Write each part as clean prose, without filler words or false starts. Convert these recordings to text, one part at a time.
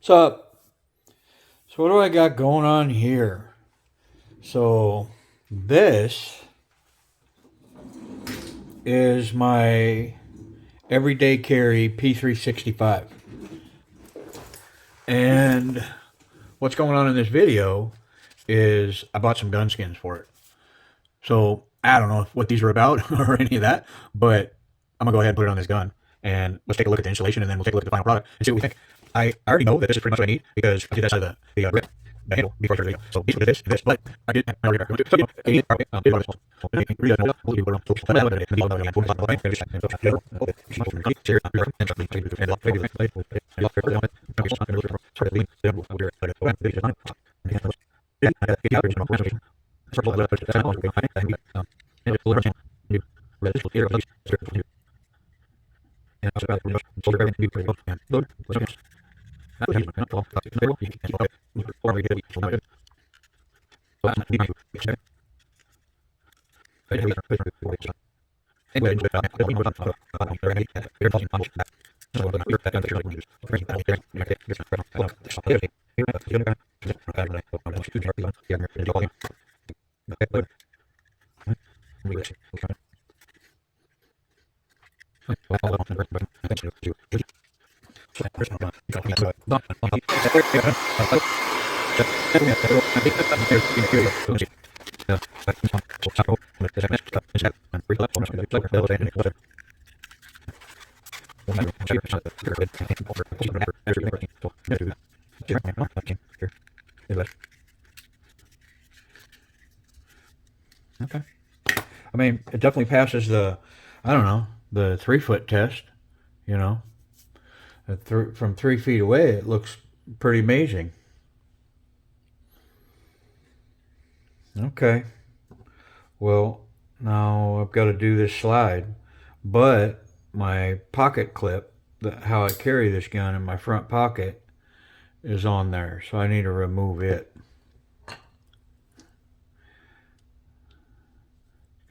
What's up? So what do I got going on here? So this is my everyday carry P365. And what's going on in this video is I bought some gun skins for it. So I don't know what these are about or any of that, but I'm gonna go ahead and put it on this gun. And let's take a look at the installation, and then we'll take a look at the final product and see what we think. I already know that this is pretty much what I need because I did that side of the grip, the handle before I started the video. So basically this and this, but I did already back. So, you know, Okay. I mean, it definitely passes the, I don't know, the 3-foot test, you know. From 3 feet away, it looks pretty amazing. Okay. Well, now I've got to do this slide, but my pocket clip, how I carry this gun in my front pocket, is on there, so I need to remove it.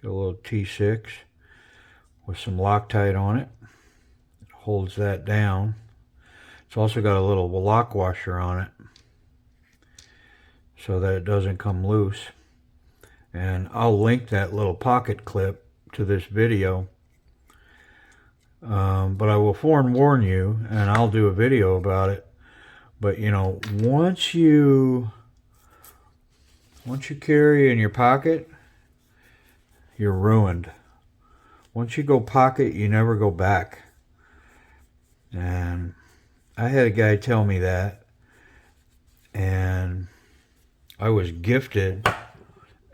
Got a little T6 with some Loctite on it. It holds that down. It's also got a little lock washer on it so that it doesn't come loose. And I'll link that little pocket clip to this video. But I will forewarn you, and I'll do a video about it. But you know, once you carry in your pocket, you're ruined. Once you go pocket, you never go back. And I had a guy tell me that, and I was gifted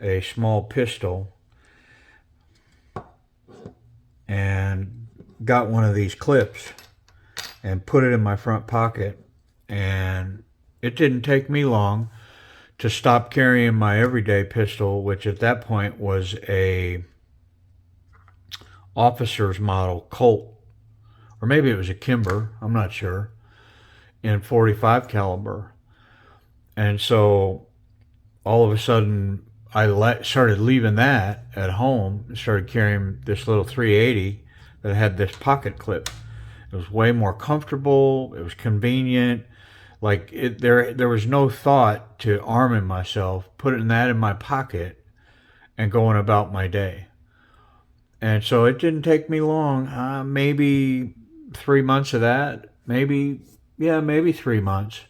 a small pistol and got one of these clips and put it in my front pocket, and it didn't take me long to stop carrying my everyday pistol, which at that point was a officer's model Colt, or maybe it was a Kimber, I'm not sure, in 45 caliber. And so all of a sudden I started leaving that at home and started carrying this little 380 that had this pocket clip. It was way more comfortable. It was convenient. Like there was no thought to arming myself, putting that in my pocket and going about my day. And so it didn't take me long, maybe 3 months of that, maybe 3 months,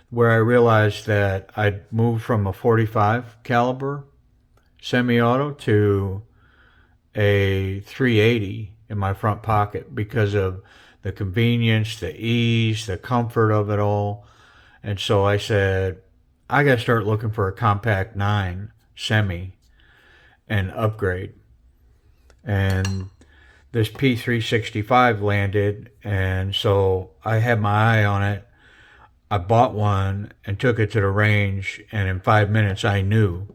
where I realized that I'd moved from a 45 caliber semi-auto to a 380 in my front pocket because of the convenience, the ease, the comfort of it all. And so I said, I got to start looking for a compact 9 semi and upgrade. And this P365 landed, and so I had my eye on it. I bought one and took it to the range, and in 5 minutes I knew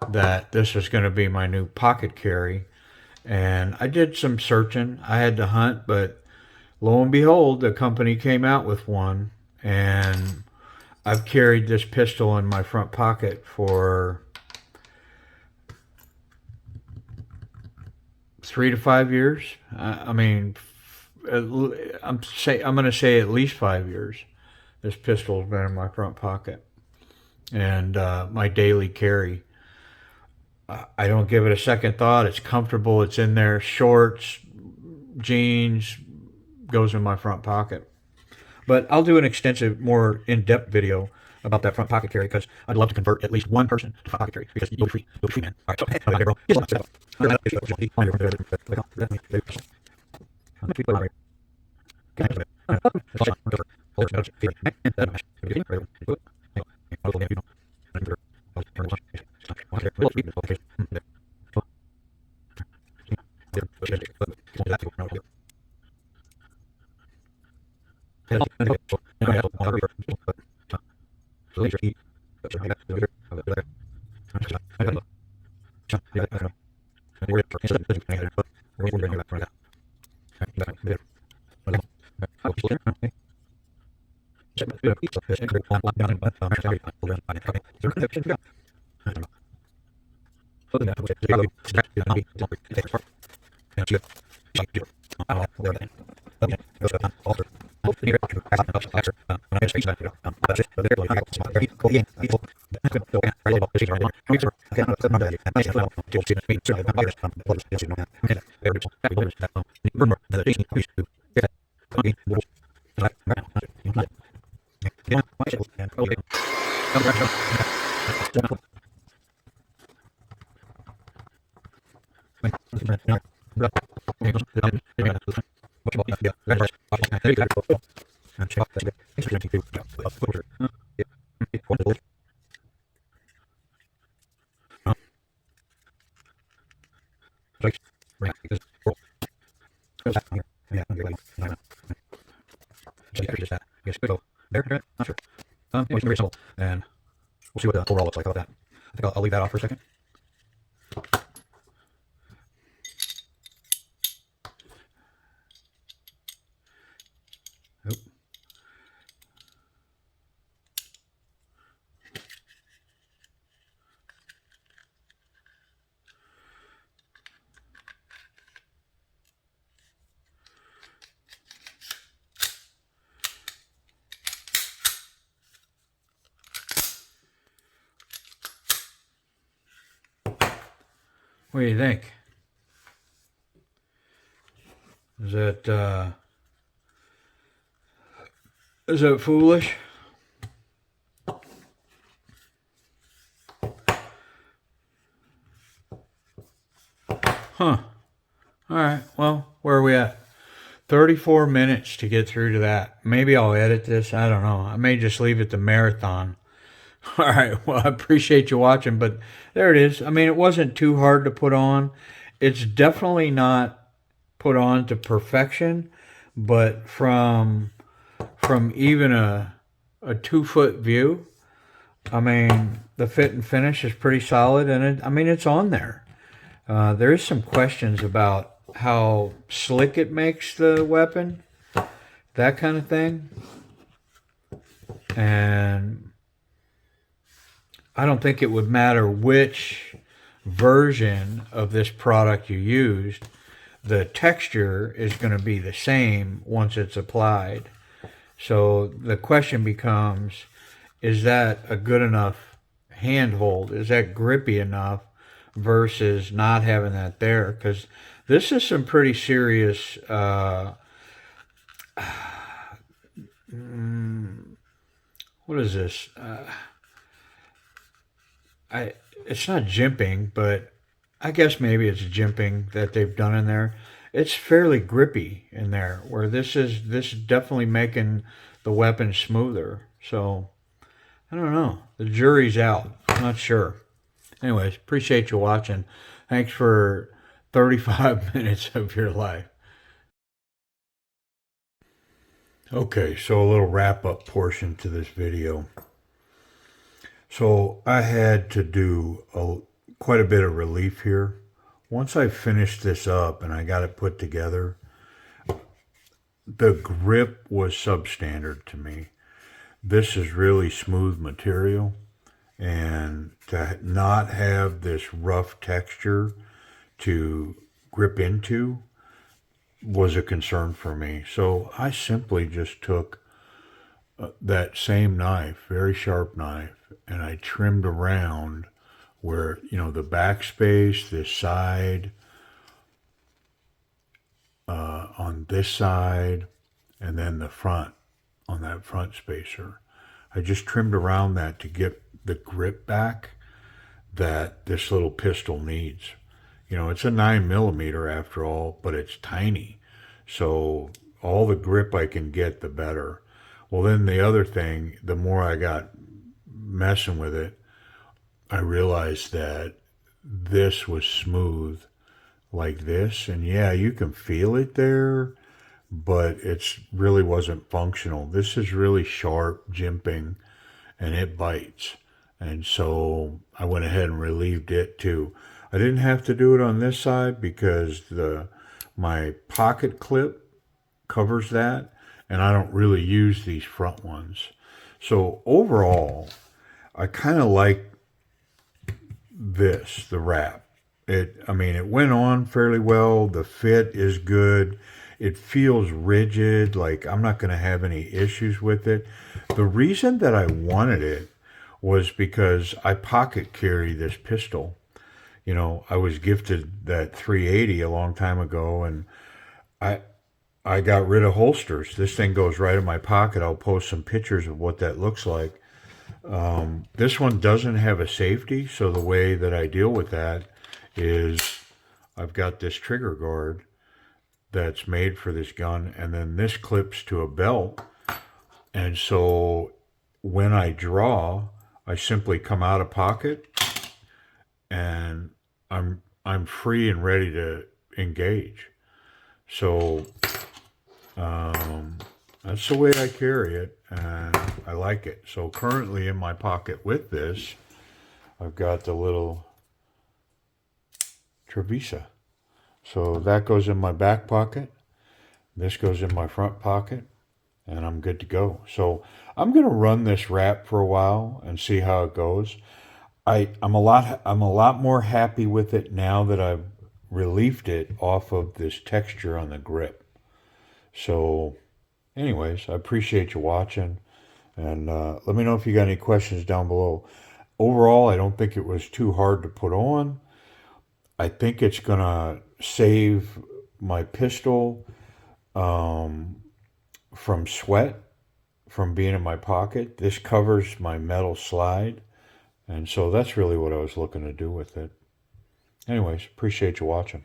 that this was going to be my new pocket carry. And I did some searching. I had to hunt, but lo and behold, the company came out with one, and I've carried this pistol in my front pocket for 3 to 5 years. I mean, I'm going to say at least 5 years. This pistol's been in my front pocket. And my daily carry. I don't give it a second thought. It's comfortable. It's in there. Shorts, jeans, goes in my front pocket. But I'll do an extensive, more in-depth video about that front pocket carry because I'd love to convert at least one person to front pocket carry because you'll be free. You'll be free, man. All right, so, hey, bro. Very simple, and we'll see what the overall looks like about that. I think I'll leave that off for a second. Oop. What do you think? Is that foolish? Huh. Alright, well, where are we at? 34 minutes to get through to that. Maybe I'll edit this. I don't know. I may just leave it to marathon. All right. Well, I appreciate you watching, but there it is. I mean, it wasn't too hard to put on. It's definitely not put on to perfection, but from even a 2-foot view, I mean, the fit and finish is pretty solid, and it's on there. There is some questions about how slick it makes the weapon, that kind of thing, and I don't think it would matter which version of this product you used. The texture is going to be the same once it's applied. So the question becomes, is that a good enough handhold? Is that grippy enough versus not having that there? Because this is some pretty serious what is this? It's not jimping, but I guess maybe it's jimping that they've done in there. It's fairly grippy in there, where this is definitely making the weapon smoother. So I don't know. The jury's out. I'm not sure. Anyways, appreciate you watching. Thanks for 35 minutes of your life. Okay, so a little wrap-up portion to this video. So I had to do quite a bit of relief here. Once I finished this up and I got it put together, the grip was substandard to me. This is really smooth material, and to not have this rough texture to grip into was a concern for me. So I simply just took that same knife, very sharp knife, and I trimmed around where, the backspace, this side, on this side, and then the front on that front spacer. I just trimmed around that to get the grip back that this little pistol needs. It's a 9mm after all, but it's tiny. So all the grip I can get, the better. Well, then the other thing, the more I got messing with it, I realized that this was smooth like this. And yeah, you can feel it there, but it's really wasn't functional. This is really sharp jimping and it bites. And so I went ahead and relieved it too. I didn't have to do it on this side because my pocket clip covers that, and I don't really use these front ones. So overall, I kind of like the wrap. It went on fairly well. The fit is good. It feels rigid, like I'm not going to have any issues with it. The reason that I wanted it was because I pocket carry this pistol. I was gifted that 380 a long time ago, and I I got rid of holsters. This thing goes right in my pocket. I'll post some pictures of what that looks like. This one doesn't have a safety, so the way that I deal with that is I've got this trigger guard that's made for this gun, and then this clips to a belt. And so when I draw, I simply come out of pocket, and I'm free and ready to engage. So that's the way I carry it, and I like it. So currently in my pocket with this, I've got the little Trevisa. So that goes in my back pocket. This goes in my front pocket, and I'm good to go. So I'm going to run this wrap for a while and see how it goes. I'm a lot more happy with it now that I've relieved it off of this texture on the grip. So anyways, I appreciate you watching, and let me know if you got any questions down below. Overall, I don't think it was too hard to put on. I think it's gonna save my pistol from sweat from being in my pocket. This covers my metal slide, and so that's really what I was looking to do with it. Anyways, appreciate you watching.